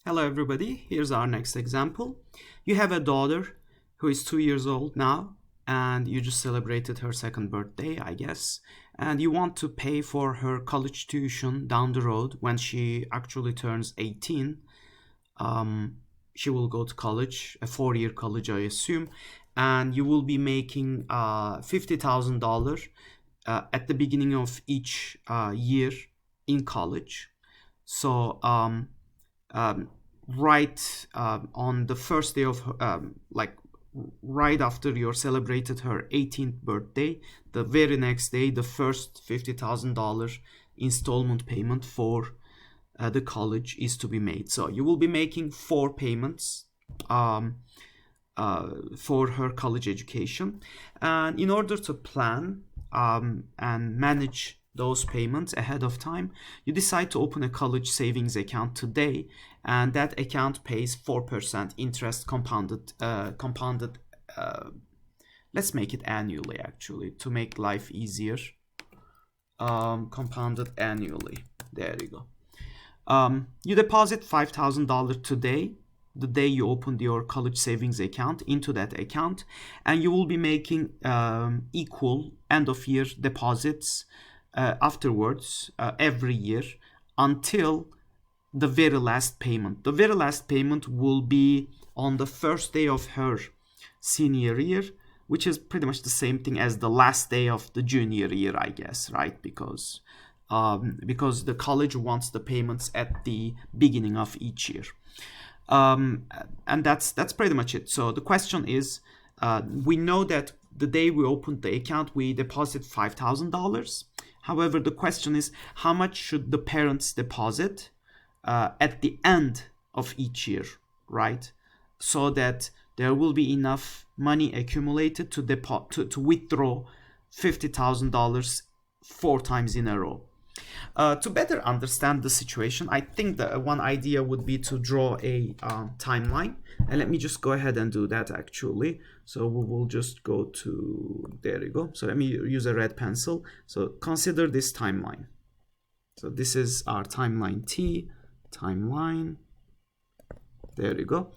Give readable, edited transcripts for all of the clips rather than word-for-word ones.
Hello everybody, here's our next example. You have a daughter who is 2 years old now and you just celebrated her second birthday, I guess, and you want to pay for her college tuition down the road when she actually turns 18. She will go to college, a 4-year college I assume, and you will be making $50,000 at the beginning of each year in college. So right on the first day of like right after you celebrated her 18th birthday, the very next day, the first $50,000 installment payment for the college is to be made. So you will be making 4 payments for her college education, and in order to plan and manage those payments ahead of time, you decide to open a college savings account today, and that account pays 4% interest compounded. Let's make it annually, actually, to make life easier. Compounded annually. There you go. You deposit $5,000 today, the day you opened your college savings account, into that account, and you will be making equal end of year deposits afterwards every year until the very last payment. The very last payment will be on the first day of her senior year, which is pretty much the same thing as the last day of the junior year, I guess, right? Because the college wants the payments at the beginning of each year. And that's pretty much it. So the question is, we know that the day we opened the account, we deposit $5,000. However, the question is, how much should the parents deposit at the end of each year, right? So that there will be enough money accumulated to withdraw $50,000 4 times in a row. To better understand the situation, I think that one idea would be to draw a timeline. And let me just go ahead and do that, actually. So we will just go to, there you go. So let me use a red pencil. So consider this timeline. So this is our timeline T, timeline. There you go.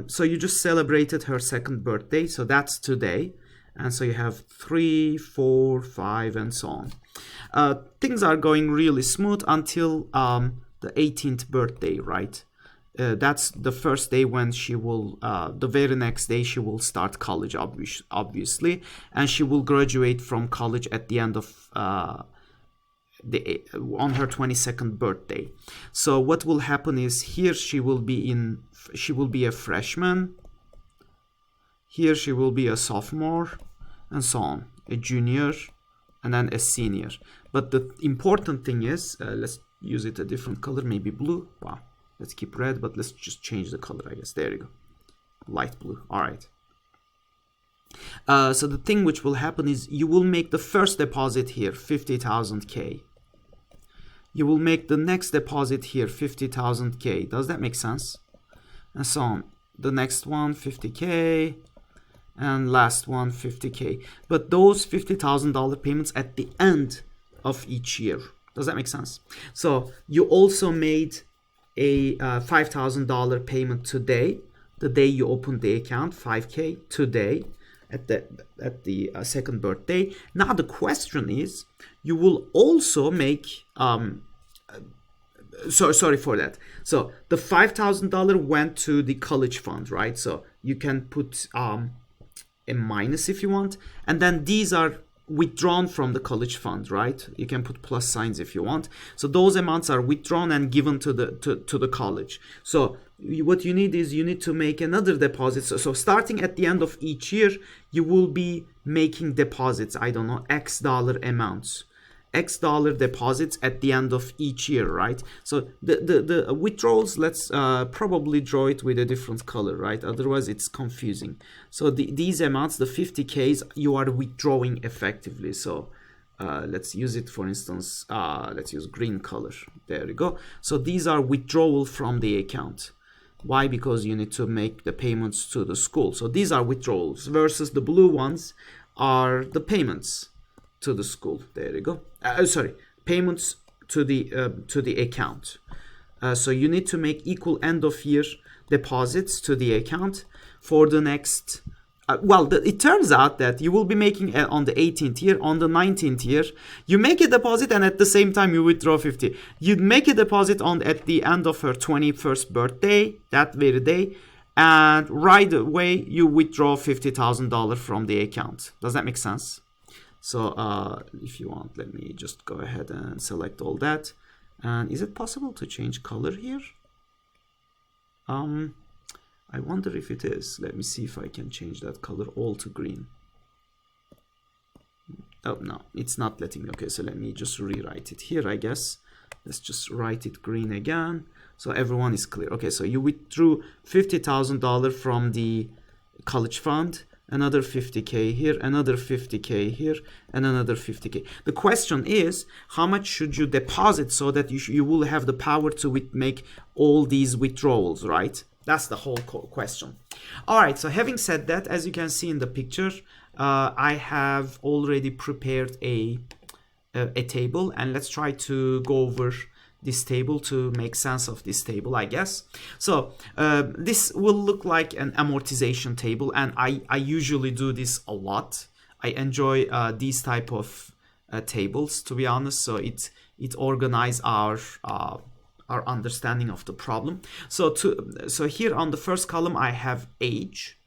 So you just celebrated her second birthday. So that's today. And so you have 3, 4, 5, and so on. Things are going really smooth until the 18th birthday, right? That's the first day when she will, the very next day she will start college, obviously, and she will graduate from college at the end of on her 22nd birthday. So what will happen is, here she will be a freshman. Here she will be a sophomore, and so on, a junior, and then a senior. But the important thing is, let's use it a different color, maybe blue. Wow, let's keep red, but let's just change the color, I guess. There you go, light blue. All right. So the thing which will happen is, you will make the first deposit here, 50,000K. You will make the next deposit here, 50,000K. Does that make sense? And so on. The next one, 50K. And last one, 50K. But those $50,000 payments at the end of each year. Does that make sense? So you also made a $5,000 payment today, the day you opened the account, 5K today at the second birthday. Now the question is, you will also make sorry for that. So the $5,000 went to the college fund, right? So you can put a minus if you want, and then these are withdrawn from the college fund, right? You can put plus signs if you want. So those amounts are withdrawn and given to the college. So what you need is, you need to make another deposit. So starting at the end of each year, you will be making deposits, I don't know, X dollar amounts, X dollar deposits at the end of each year, right? So the withdrawals, let's probably draw it with a different color, right? Otherwise it's confusing. So these amounts, the 50Ks, you are withdrawing effectively. So let's use it, for instance, let's use green color. There you go. So these are withdrawal from the account. Why? Because you need to make the payments to the school. So these are withdrawals, versus the blue ones are the payments to the school. There you go. Sorry, payments to the account. So you need to make equal end of year deposits to the account for the next it turns out that you will be making on the 18th year, on the 19th year, you make a deposit and at the same time you withdraw 50. You'd make a deposit at the end of her 21st birthday, that very day, and right away you withdraw $50,000 from the account. Does that make sense? So if you want, let me just go ahead and select all that. And is it possible to change color here? I wonder if it is. Let me see if I can change that color all to green. Oh, no, it's not letting me. Okay, so let me just rewrite it here, I guess. Let's just write it green again, so everyone is clear. Okay, so you withdrew $50,000 from the college fund, another 50K here, another 50K here, and another 50K. The question is, how much should you deposit so that you will have the power to make all these withdrawals, right? That's the whole question. All right, so having said that, as you can see in the picture, I have already prepared a table, and let's try to go over this table to make sense of this table, I guess. So this will look like an amortization table, and I usually do this a lot. I enjoy these type of tables, to be honest. So it organizes our understanding of the problem. So here on the first column I have age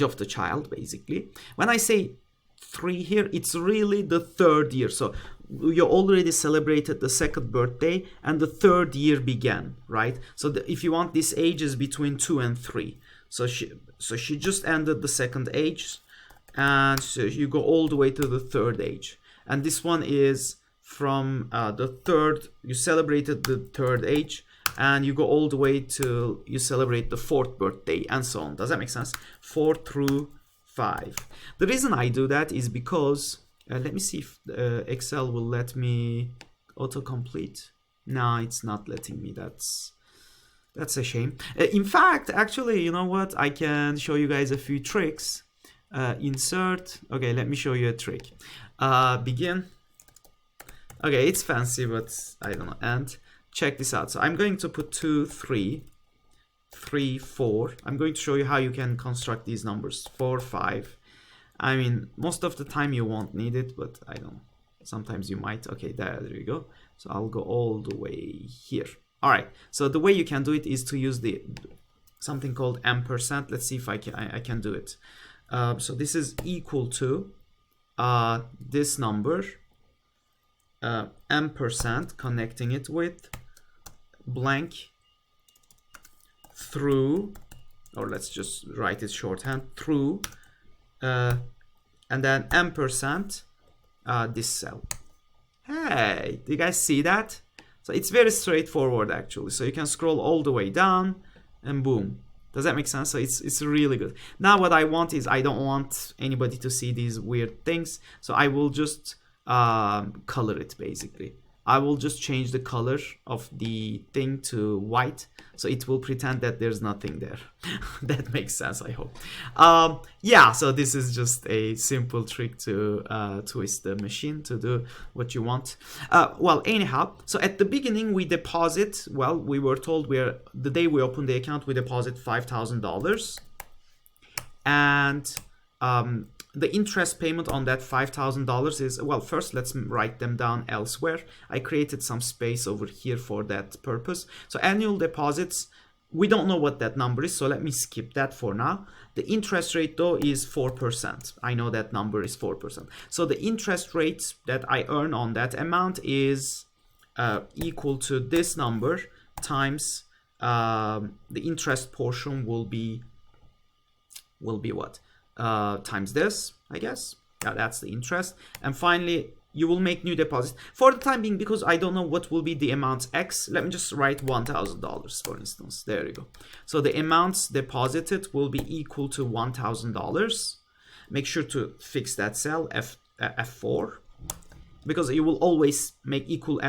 of the child, basically. When I say 3 here, it's really the 3rd year. So you already celebrated the 2nd birthday and the 3rd year began, right? So if you want, this age is between 2 and 3. So she just ended the 2nd age, and so you go all the way to the 3rd age. And this one is from the 3rd, you celebrated the 3rd age, and you go all the way till you celebrate the 4th birthday, and so on. Does that make sense? 4 through 5. The reason I do that is because, let me see if Excel will let me autocomplete. No, it's not letting me. That's a shame. In fact, actually, you know what? I can show you guys a few tricks. Insert. Okay, let me show you a trick. Begin. Okay, it's fancy, but I don't know. And check this out. So I'm going to put 2, 3, 3, 4. I'm going to show you how you can construct these numbers. 4, 5. I mean, most of the time you won't need it, but I don't know. Sometimes you might. Okay, there you go. So I'll go all the way here. All right. So the way you can do it is to use something called ampersand. Let's see if I can do it. So this is equal to this number. Ampersand, connecting it with blank through, or let's just write it shorthand, through, and then ampersand this cell. Hey, do you guys see that? So it's very straightforward, actually. So you can scroll all the way down and boom. Does that make sense? So it's really good. Now what I want is, I don't want anybody to see these weird things, so I will just color it. Basically I will just change the color of the thing to white, so it will pretend that there's nothing there. That makes sense, I hope. Yeah, so this is just a simple trick to twist the machine to do what you want. Well, anyhow, so at the beginning we deposit, well, we were told the day we open the account we deposit $5,000, and the interest payment on that $5,000 is, well, first let's write them down elsewhere. I created some space over here for that purpose. So annual deposits, we don't know what that number is, so let me skip that for now. The interest rate though is 4%. I know that number is 4%. So the interest rate that I earn on that amount is equal to this number times the interest portion will be what? Times this, I guess. Yeah, that's the interest. And finally, you will make new deposits. For the time being, because I don't know what will be the amount X, let me just write $1,000, for instance. There you go. So the amounts deposited will be equal to $1,000. Make sure to fix that cell, F4, because you will always make equal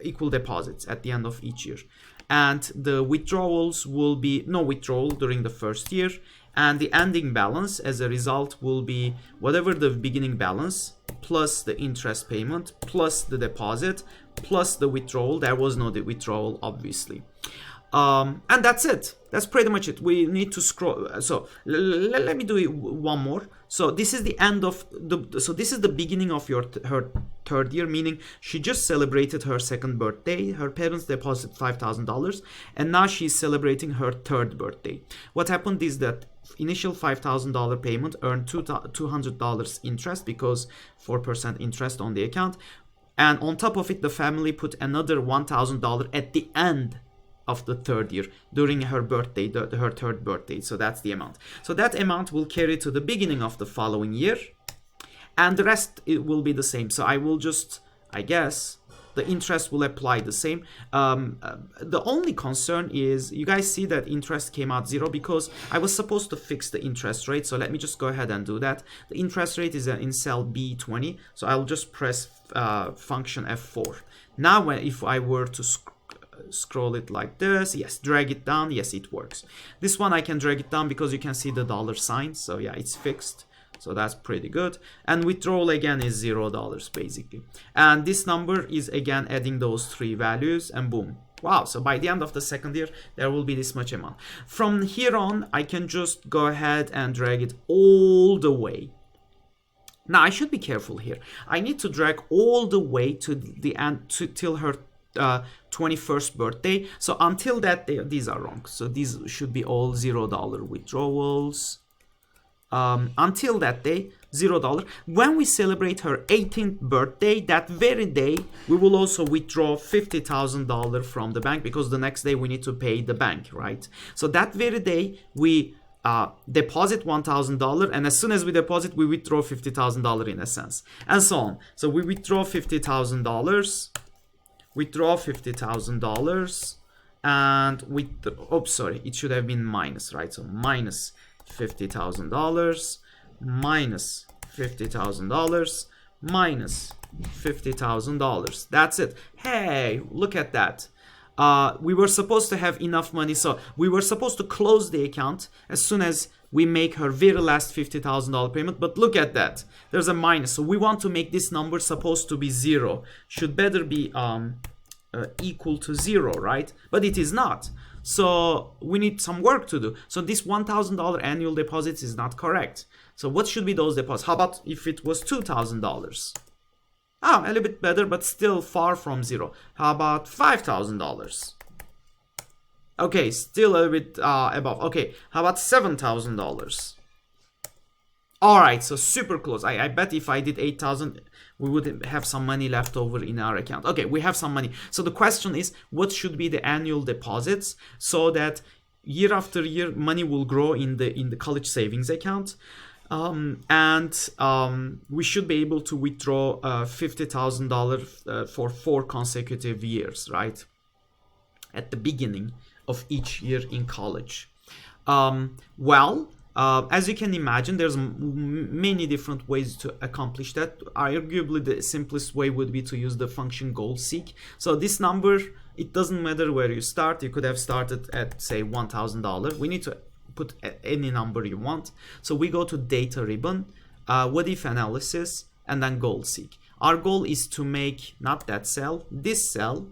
equal deposits at the end of each year. And the withdrawals will be no withdrawal during the first year, and the ending balance as a result will be whatever the beginning balance plus the interest payment plus the deposit plus the withdrawal. There was no withdrawal, obviously. And that's it. That's pretty much it. We need to scroll. So let me do it one more. So this is the end of so this is the beginning of her third year, meaning she just celebrated her second birthday. Her parents deposited $5,000, and now she's celebrating her third birthday. What happened is that initial $5,000 payment earned $200 interest because 4% interest on the account, and on top of it, the family put another $1,000 at the end of the third year during her birthday, her third birthday. So that's the amount. So that amount will carry to the beginning of the following year, and the rest it will be the same. So I will just, I guess, the interest will apply the same. The only concern is you guys see that interest came out 0 because I was supposed to fix the interest rate. So let me just go ahead and do that. The interest rate is in cell B20. So I'll just press function F4. Now if I were to scroll it like this, yes, drag it down, yes, it works. This one I can drag it down because you can see the dollar sign. So yeah, it's fixed. So that's pretty good. And withdrawal again is $0 basically. And this number is again adding those 3 values, and boom. Wow, so by the end of the second year, there will be this much amount. From here on, I can just go ahead and drag it all the way. Now I should be careful here. I need to drag all the way to the end, till her 21st birthday. So until that day, these are wrong. So these should be all $0 withdrawals. Until that day, $0. When we celebrate her 18th birthday, that very day, we will also withdraw $50,000 from the bank because the next day we need to pay the bank, right? So that very day, we deposit $1,000, and as soon as we deposit, we withdraw $50,000 in a sense, and so on. So we withdraw $50,000, withdraw $50,000, and oops, sorry, it should have been minus, right? So minus $50,000 minus $50,000 minus $50,000. That's it. Hey, look at that. We were supposed to have enough money, so we were supposed to close the account as soon as we make her very last $50,000 payment, but look at that. There's a minus, so we want to make this number supposed to be 0. Should better be equal to 0, right? But it is not. So we need some work to do. So this $1,000 annual deposits is not correct. So what should be those deposits? How about if it was $2,000? A little bit better, but still far from 0. How about $5,000? Okay, still a little bit above. Okay, how about $7,000? All right, so super close. I bet if I did 8,000, we would have some money left over in our account. Okay, we have some money. So the question is, what should be the annual deposits so that year after year money will grow in the college savings account, we should be able to withdraw $50,000 for 4 consecutive years, right? At the beginning of each year in college. As you can imagine, there's many different ways to accomplish that. Arguably, the simplest way would be to use the function goal seek. So this number, it doesn't matter where you start. You could have started at, say, $1,000. We need to put any number you want. So we go to data ribbon, what if analysis, and then goal seek. Our goal is to make not that cell, this cell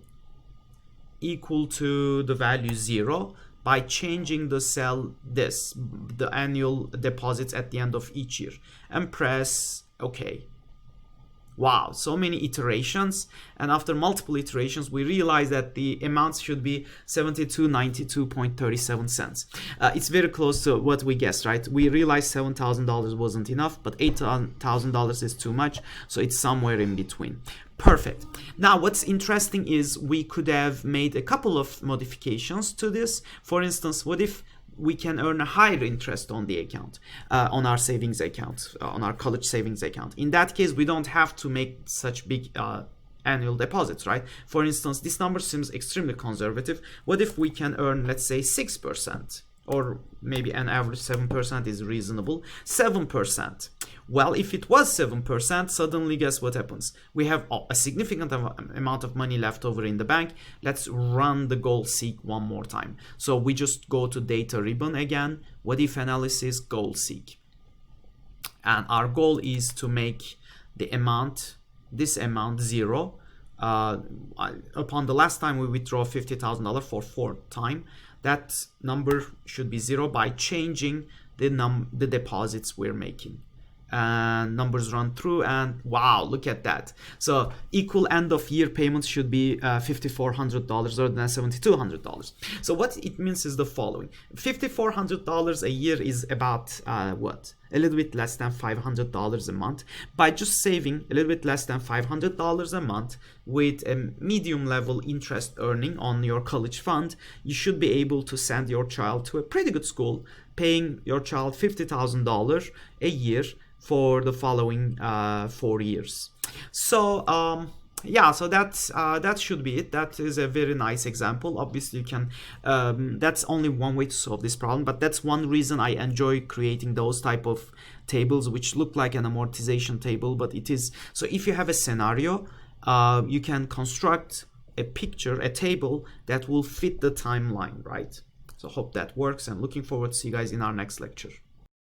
equal to the value 0 by changing the cell the annual deposits at the end of each year, and press OK. Wow, so many iterations, and after multiple iterations we realize that the amounts should be 72.92.37 cents. It's very close to what we guessed, right? We realized $7,000 wasn't enough, but $8,000 is too much, so it's somewhere in between. Perfect. Now what's interesting is we could have made a couple of modifications to this. For instance, what if we can earn a higher interest on the account, on our savings account, on our college savings account? In that case, we don't have to make such big annual deposits, right? For instance, this number seems extremely conservative. What if we can earn, let's say, 6%? Or maybe an average 7% is reasonable. 7%. Well, if it was 7%, suddenly guess what happens? We have a significant amount of money left over in the bank. Let's run the goal seek one more time. So we just go to data ribbon again. What if analysis, goal seek. And our goal is to make the amount, this amount 0. Upon the last time we withdraw $50,000 for fourth time, that number should be 0 by changing the deposits we're making. And numbers run through, and wow, look at that. So equal end of year payments should be $5,400 rather than $7,200. So what it means is the following: $5,400 a year is about what? A little bit less than $500 a month. By just saving a little bit less than $500 a month with a medium level interest earning on your college fund, you should be able to send your child to a pretty good school, paying your child $50,000 a year for the following 4 years. So yeah, so that should be it. That is a very nice example. Obviously you can that's only one way to solve this problem, but that's one reason I enjoy creating those type of tables which look like an amortization table, but it is. So if you have a scenario, you can construct a picture, a table that will fit the timeline, right? So hope that works, and looking forward to see you guys in our next lecture.